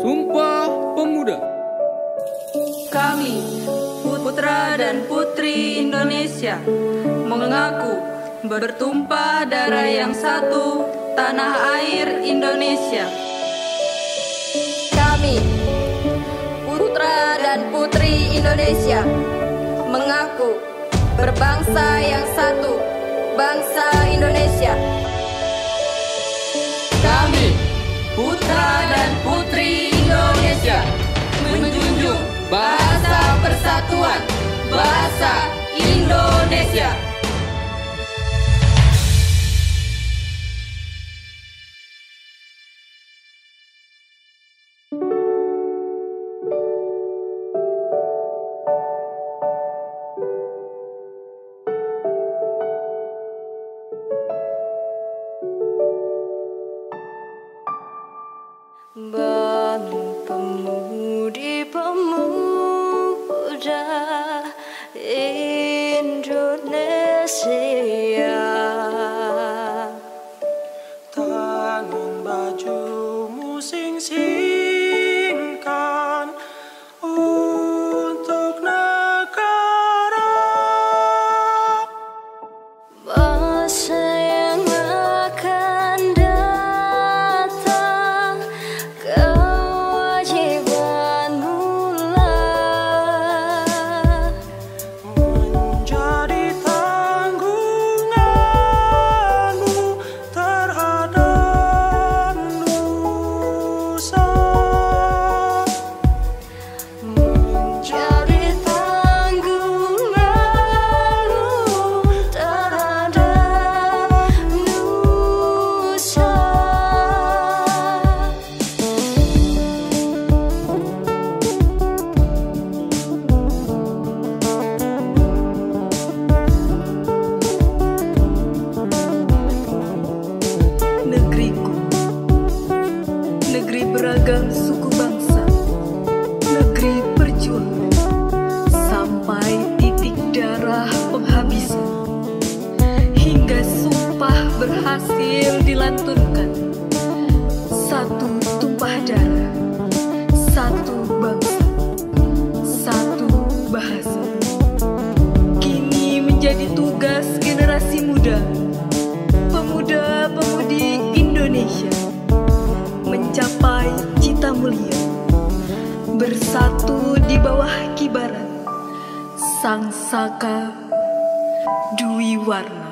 Sumpah Pemuda. Kami, putra dan putri Indonesia, mengaku bertumpah darah yang satu, tanah air Indonesia. Kami, putra dan putri Indonesia, mengaku berbangsa yang satu, bangsa Indonesia. Kami, putra dan putri Indonesia, menjunjung bahasa persatuan, bahasa Indonesia. Bangun pemudi-pemuda Indonesia, tangan bajumu sing-singkan untuk negara, masa yang akan datang kewajibanmu lah menjadi tanggunganmu terhadap nusa, menjadi tanggunganmu terhadap nusa. Negeriku, negeri beragam suku bangsa, negeri perjuangan sampai titik darah penghabisan, hingga sumpah berhasil dilantunkan. Satu tumpah darah, satu bangsa, satu bahasa. Kini menjadi tugas generasi muda, pemuda-pemudi Indonesia, mencapai cita mulia, bersatu di bawah kibaran Sang Saka Dwi Warna.